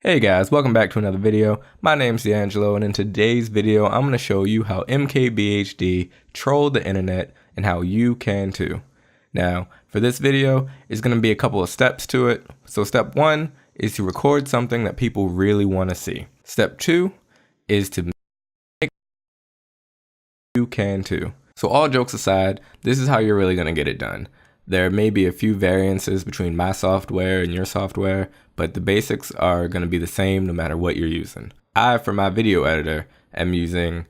Hey guys, welcome back to another video. My name's D'Angelo, and in today's video, I'm going to show you how MKBHD trolled the internet and how you can too. Now, for this video, it's going to be a couple of steps to it. So step 1 is to record something that people really want to see. Step 2 is to make you can too. So all jokes aside, this is how you're really going to get it done. There may be a few variances between my software and your software, but the basics are going to be the same no matter what you're using. I, for my video editor, am using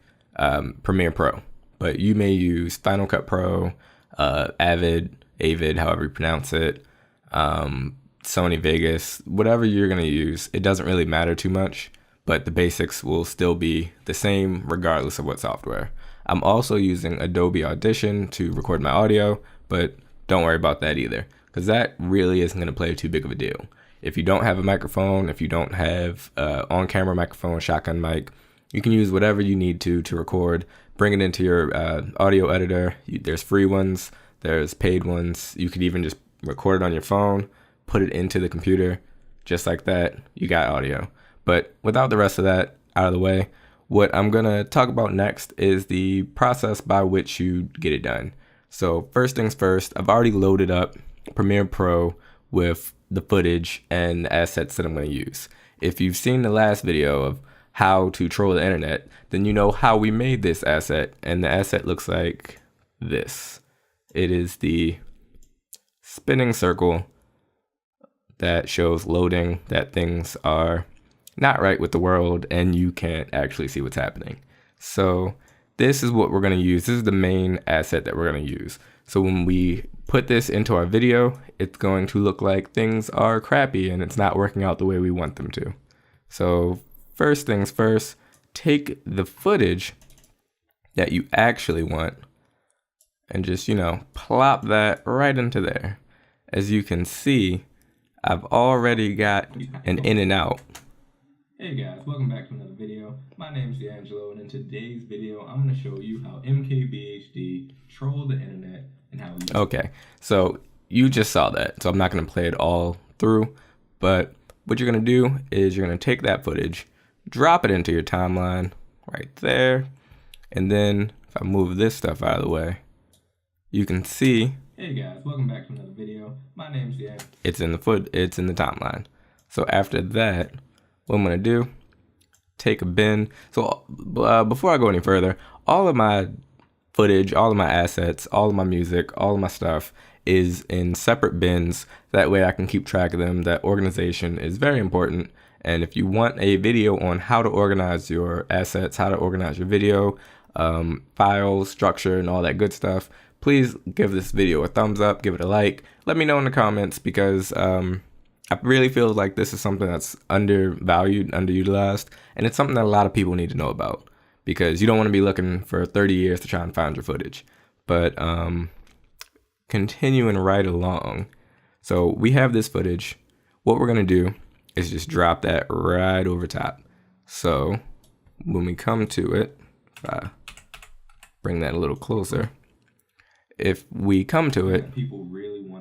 Premiere Pro, but you may use Final Cut Pro, Avid, however you pronounce it, Sony Vegas, whatever you're going to use. It doesn't really matter too much, but the basics will still be the same regardless of what software. I'm also using Adobe Audition to record my audio, but don't worry about that either, because that really isn't going to play too big of a deal. If you don't have a microphone, if you don't have on-camera microphone, shotgun mic, you can use whatever you need to record. Bring it into your audio editor. There's free ones, there's paid ones. You could even just record it on your phone, put it into the computer, just like that. You got audio. But without the rest of that out of the way, what I'm going to talk about next is the process by which you get it done. So first things first, I've already loaded up Premiere Pro with the footage and the assets that I'm going to use. If you've seen the last video of how to troll the internet, then you know how we made this asset, and the asset looks like this. It is the spinning circle that shows loading, that things are not right with the world and you can't actually see what's happening. So this is what we're going to use. This is the main asset that we're going to use. So when we put this into our video, it's going to look like things are crappy and it's not working out the way we want them to. So first things first, take the footage that you actually want and just, plop that right into there. As you can see, I've already got an in and out. Hey guys, welcome back to another video. My name's D'Angelo, and in today's video, I'm going to show you how MKBHD trolled the internet and how you... Okay, so you just saw that, so I'm not going to play it all through, but what you're going to do is you're going to take that footage, drop it into your timeline right there, and then if I move this stuff out of the way, you can see... Hey guys, welcome back to another video. My name's D'Angelo. It's in the timeline. So after that, what I'm going to do, take a bin. So before I go any further, all of my footage, all of my assets, all of my music, all of my stuff is in separate bins. That way I can keep track of them. That organization is very important. And if you want a video on how to organize your assets, how to organize your video, files, structure, and all that good stuff, please give this video a thumbs up, give it a like. Let me know in the comments, because I really feel like this is something that's undervalued, underutilized, and it's something that a lot of people need to know about, because you don't want to be looking for 30 years to try and find your footage. But continuing right along, so we have this footage. What we're going to do is just drop that right over top. So when we come to it, if I bring that a little closer, if we come to it,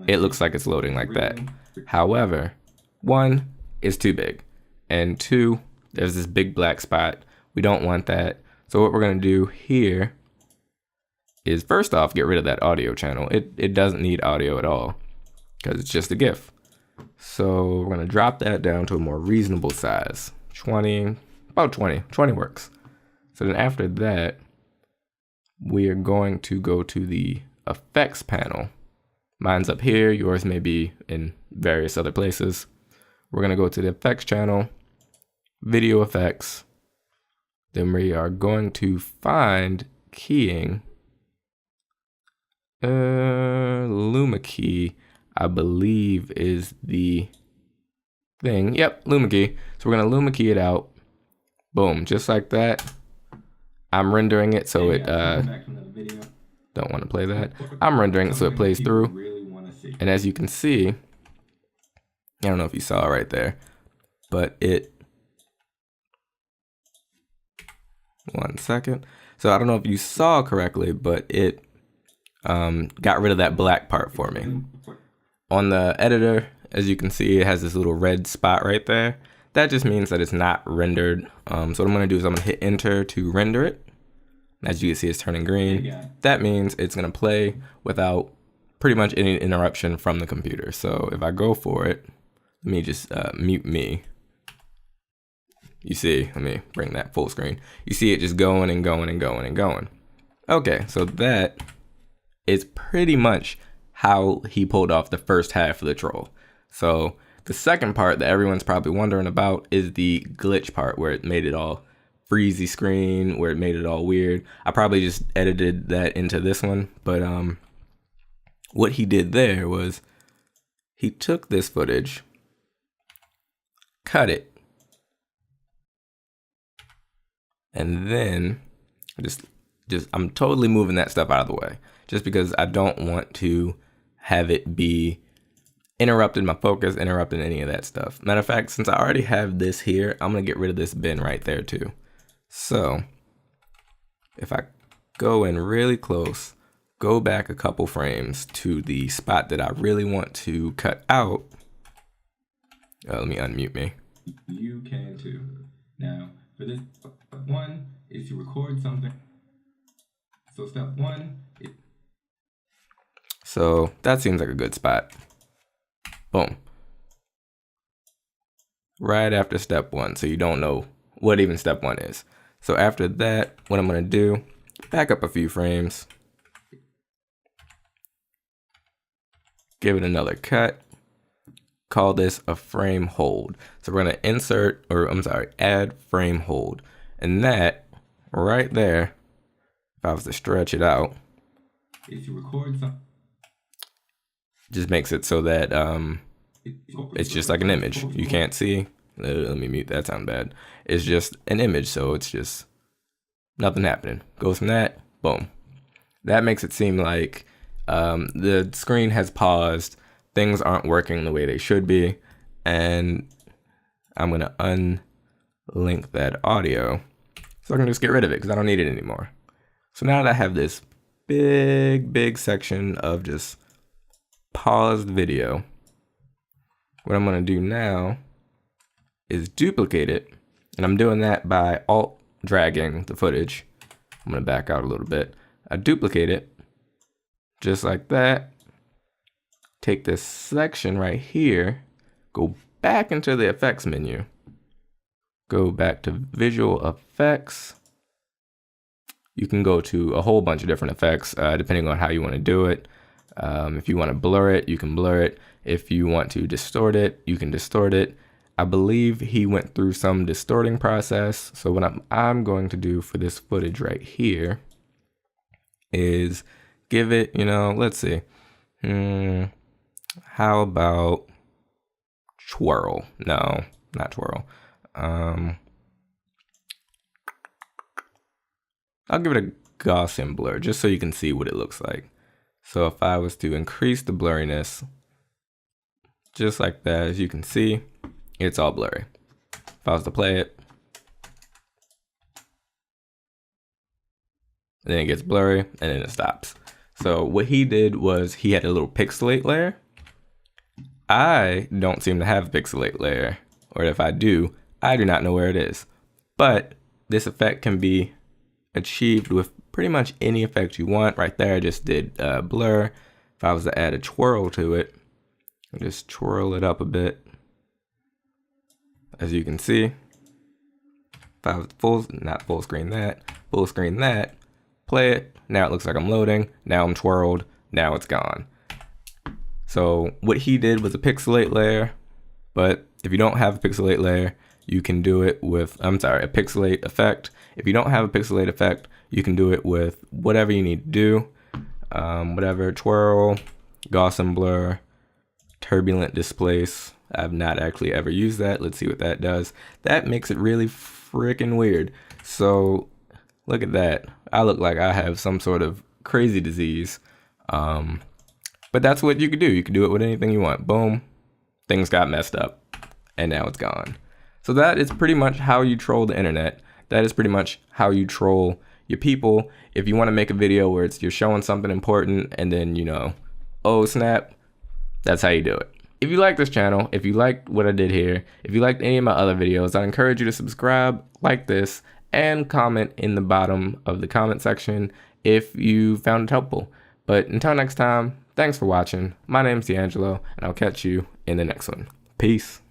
it looks like it's loading like that. However, 1, is too big, and 2, there's this big black spot. We don't want that. So what we're going to do here is, first off, get rid of that audio channel. It doesn't need audio at all because it's just a GIF. So we're going to drop that down to a more reasonable size. 20 works. So then after that, we are going to go to the effects panel. Mine's up here, yours may be in various other places. We're going to go to the effects channel, video effects. Then we are going to find keying. Luma key, I believe, is the thing. Yep, Luma key. So we're going to Luma key it out. Boom, just like that. I'm rendering it so it, don't want to play that. I'm rendering it so it plays through. And as you can see, I don't know if you saw right there, but one second. So I don't know if you saw correctly, but it got rid of that black part for me. On the editor, as you can see, it has this little red spot right there. that just means that it's not rendered. So what I'm gonna do is I'm gonna hit enter to render it. As you can see, it's turning green. That means it's gonna play without pretty much any interruption from the computer. So if I go for it, let me just mute me. You see, let me bring that full screen. You see it just going and going and going and going. Okay, so that is pretty much how he pulled off the first half of the troll. So the second part that everyone's probably wondering about is the glitch part, where it made it all freezy screen, where it made it all weird. I probably just edited that into this one, but what he did there was he took this footage, cut it, and then just I'm totally moving that stuff out of the way, just because I don't want to have it be interrupted my focus, interrupting any of that stuff. Matter of fact, since I already have this here, I'm gonna get rid of this bin right there too. So if I go in really close, go back a couple frames to the spot that I really want to cut out. Let me unmute me. You can too. Now, for this, step one is to record something. So step one. So that seems like a good spot. Boom. Right after step one, so you don't know what even step one is. So after that, what I'm gonna do, back up a few frames, give it another cut, call this a frame hold. So we're gonna add frame hold. And that right there, if I was to stretch it out, if you record something, just makes it so that it's just like an image. You can't see. Let me mute, that sound bad. It's just an image, so it's just nothing happening. Goes from that, boom. That makes it seem like the screen has paused, things aren't working the way they should be, and I'm gonna unlink that audio so I can just get rid of it because I don't need it anymore. So now that I have this big section of just paused video, what I'm gonna do now is duplicate it, and I'm doing that by alt dragging the footage. I'm gonna back out a little bit. I duplicate it just like that. Take this section right here, go back into the effects menu, go back to visual effects. You can go to a whole bunch of different effects depending on how you want to do it. If you want to blur it, you can blur it. If you want to distort it, you can distort it. I believe he went through some distorting process. So what I'm going to do for this footage right here is give it, let's see. How about twirl? No, not twirl. I'll give it a Gaussian blur just so you can see what it looks like. So if I was to increase the blurriness, just like that, as you can see, it's all blurry. If I was to play it, then it gets blurry and then it stops. So what he did was he had a little pixelate layer. I don't seem to have a pixelate layer, or if I do not know where it is. But this effect can be achieved with pretty much any effect you want. Right there, I just did blur. If I was to add a twirl to it, I'll just twirl it up a bit. As you can see, if I was full screen that, play it, now it looks like I'm loading, now I'm twirled, now it's gone. So what he did was a pixelate layer, but if you don't have a pixelate layer, you can do it with, a pixelate effect. If you don't have a pixelate effect, you can do it with whatever you need to do. Whatever, twirl, Gaussian blur, turbulent displace. I've not actually ever used that. Let's see what that does. That makes it really freaking weird. So look at that. I look like I have some sort of crazy disease. But that's what you could do. You can do it with anything you want. Boom, things got messed up and now it's gone. So that is pretty much how you troll the internet. That is pretty much how you troll your people. If you want to make a video where you're showing something important and then, oh snap, that's how you do it. if you like this channel, if you liked what I did here, if you liked any of my other videos, I encourage you to subscribe, like this, and comment in the bottom of the comment section if you found it helpful. But until next time, thanks for watching. My name's D'Angelo, and I'll catch you in the next one. Peace.